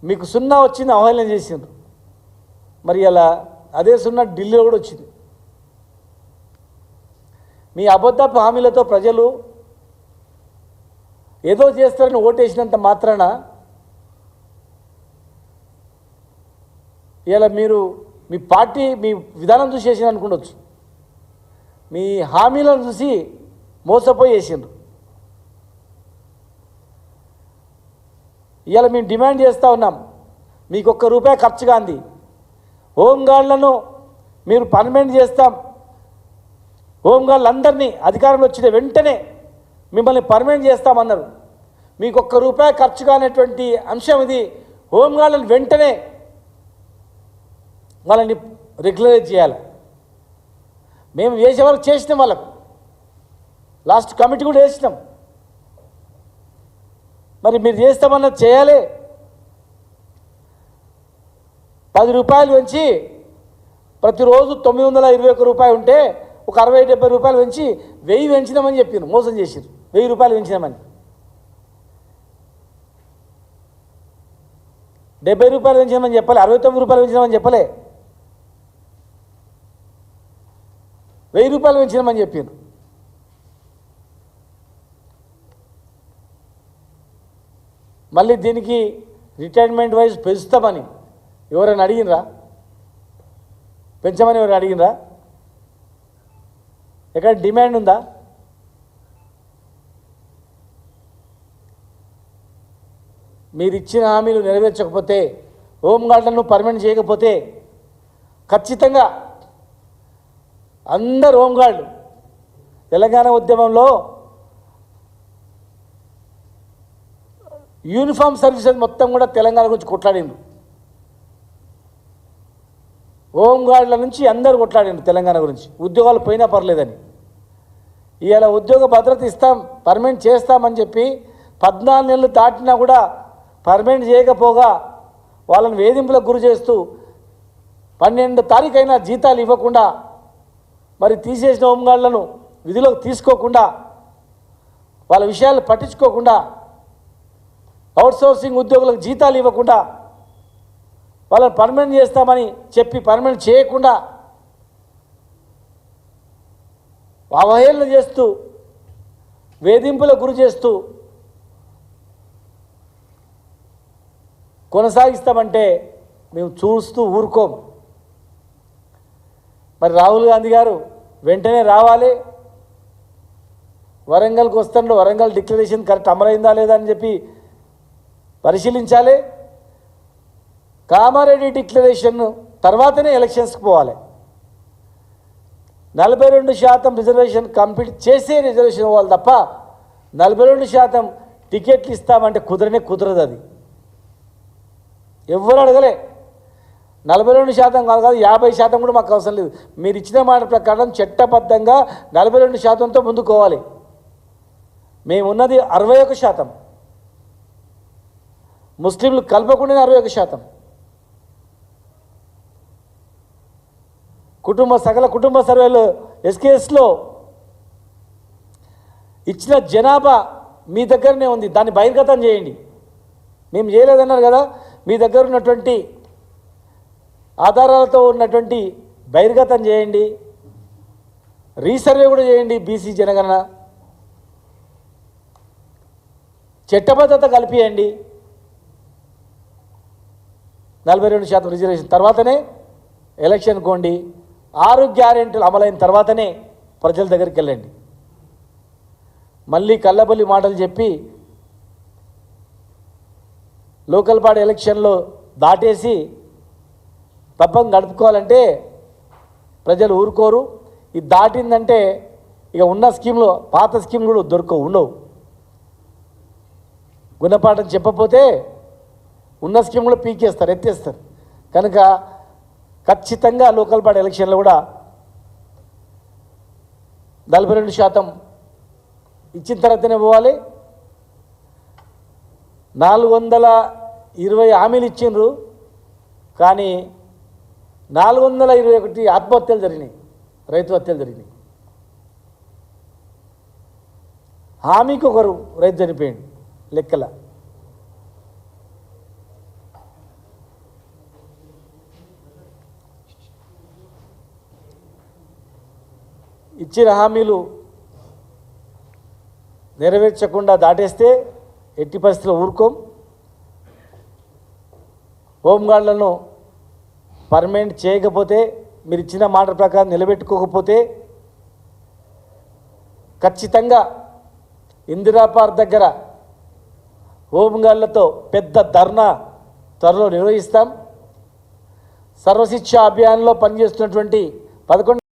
మీకు సున్నా వచ్చింది, అవహేళన చేసిండ్రు. మరి అలా అదే సున్నా ఢిల్లీలో కూడా వచ్చింది. మీ అబద్ధపు హామీలతో ప్రజలు ఏదో చేస్తారని ఓటేసినంత మాత్రాన ఇలా మీరు మీ పార్టీ మీ విధానం చూసి వేసిన అనుకుండొచ్చు. మీ హామీలను చూసి మోసపోయి వేసిండ్రు. ఇవాళ మేము డిమాండ్ చేస్తూ ఉన్నాం, మీకు ₹1 ఖర్చు కాంది. హోంగార్డులను మీరు పర్మనెంట్ చేస్తాం, హోంగార్డులందరినీ అధికారంలో వచ్చిన వెంటనే మిమ్మల్ని పర్మనెంట్ చేస్తామన్నారు. మీకు ₹1 ఖర్చు కానటువంటి అంశం ఇది. హోంగార్డులను వెంటనే వాళ్ళని రెగ్యులరైజ్ చేయాలి. మేము వేసే వాళ్ళకి చేసినాం, వాళ్ళకు లాస్ట్ కమిటీ కూడా వేసినాం. మరి మీరు చేస్తామన్నది చేయాలి. ₹10 పెంచి ప్రతిరోజు ₹921 ఉంటే ఒక ₹60-70 పెంచి 1000 పెంచినామని చెప్పాను. మోసం చేసారు. ₹1000 పెంచినామని, ₹70 పెంచినామని చెప్పలే, ₹69 పెంచినామని చెప్పలే, ₹1000 పెంచినామని చెప్పాను. మళ్ళీ దీనికి రిటైర్మెంట్ వైజ్ పెంచుతామని ఎవరైనా అడిగినరా? పెంచమని ఎవరైనా అడిగినరా? ఎక్కడ డిమాండ్ ఉందా? మీరు ఇచ్చిన హామీలు నెరవేర్చకపోతే, హోంగార్డులను పర్మనెంట్ చేయకపోతే ఖచ్చితంగా అందరు హోంగార్డు తెలంగాణ ఉద్యమంలో యూనిఫామ్ సర్వీసెస్ మొత్తం కూడా తెలంగాణ గురించి కొట్లాడిండ్రు. హోంగార్డుల నుంచి అందరూ కొట్లాడిండ్రు తెలంగాణ గురించి, ఉద్యోగాలు పోయినా పర్లేదని. ఇవాళ ఉద్యోగ భద్రత ఇస్తాం, పర్మనెంట్ చేస్తామని చెప్పి 14 నెలలు దాటినా కూడా పర్మనెంట్ చేయకపోగా వాళ్ళని వేధింపులకు గురి చేస్తూ 12వ తారీఖైనా జీతాలు ఇవ్వకుండా, మరి తీసేసిన హోంగార్డులను విధిలోకి తీసుకోకుండా, వాళ్ళ విషయాలు పట్టించుకోకుండా, అవుట్సోర్సింగ్ ఉద్యోగులకు జీతాలు ఇవ్వకుండా, వాళ్ళని పర్మనెంట్ చేస్తామని చెప్పి పర్మనెంట్ చేయకుండా అవహేళన చేస్తూ, వేధింపులకు గురి చేస్తూ కొనసాగిస్తామంటే మేము చూస్తూ ఊరుకోం. మరి రాహుల్ గాంధీ గారు వెంటనే రావాలి, వరంగల్కి వస్తాడు, వరంగల్ డిక్లరేషన్ కరెక్ట్ అమలైందా లేదా అని చెప్పి పరిశీలించాలి. కామారెడ్డి డిక్లరేషన్ తర్వాతనే ఎలక్షన్స్కి పోవాలి. 42% రిజర్వేషన్ కంప్లీట్ చేసే రిజర్వేషన్ ఇవ్వాలి తప్ప 42% టికెట్లు ఇస్తామంటే కుదరదు. అది ఎవరు అడగలే. 42% కాదు, 50% కూడా మాకు అవసరం లేదు. మీరు ఇచ్చిన మాట ప్రకారం చట్టబద్ధంగా 42%తో ముందుకోవాలి. మేమున్నది 61%, ముస్లింలు కలపకుండానే 61%. సకల కుటుంబ సర్వేలు ఎస్కేఎస్లో ఇచ్చిన జనాభా మీ దగ్గరనే ఉంది, దాన్ని బహిర్గతం చేయండి. మేము చేయలేదన్నారు కదా, మీ దగ్గర ఉన్నటువంటి ఆధారాలతో ఉన్నటువంటి బహిర్గతం చేయండి, రీసర్వే కూడా చేయండి. బీసీ జనగణన చట్టబద్ధత కల్పియండి. 42% రిజర్వేషన్ తర్వాతనే ఎలక్షన్ కోండి. 6 గ్యారెంటీలు అమలైన తర్వాతనే ప్రజల దగ్గరికి వెళ్ళండి. మళ్ళీ కల్లబొల్లి మాటలు చెప్పి లోకల్ బాడీ ఎలక్షన్లో దాటేసి పబ్బం గడుపుకోవాలంటే ప్రజలు ఊరుకోరు. ఇది దాటిందంటే ఇక ఉన్న స్కీమ్లో పాత స్కీమ్లు కూడా ఉండవు. గుణపాఠం చెప్పకపోతే ఉన్న స్కీమ్ కూడా పీకేస్తారు, ఎత్తేస్తారు. కనుక ఖచ్చితంగా లోకల్ బాడీ ఎలక్షన్లో కూడా 42% ఇచ్చిన తర్వాతనే పోవాలి. 420 హామీలు ఇచ్చిండ్రు, కానీ 421 ఆత్మహత్యలు జరిగినాయి, రైతు హత్యలు జరిగినాయి. హామీకి ఒకరు రైతు చనిపోయింది లెక్కల. ఇచ్చిన హామీలు నెరవేర్చకుండా దాటేస్తే ఎట్టి పరిస్థితుల్లో ఊరుకోం. హోంగార్డులను పర్మనెంట్ చేయకపోతే, మీరు ఇచ్చిన మాట ప్రకారం నిలబెట్టుకోకపోతే ఖచ్చితంగా ఇందిరా పార్క్ దగ్గర హోంగార్డులతో పెద్ద ధర్నా త్వరలో నిర్వహిస్తాం. సర్వశిక్ష అభియాన్లో పనిచేస్తున్నటువంటి 11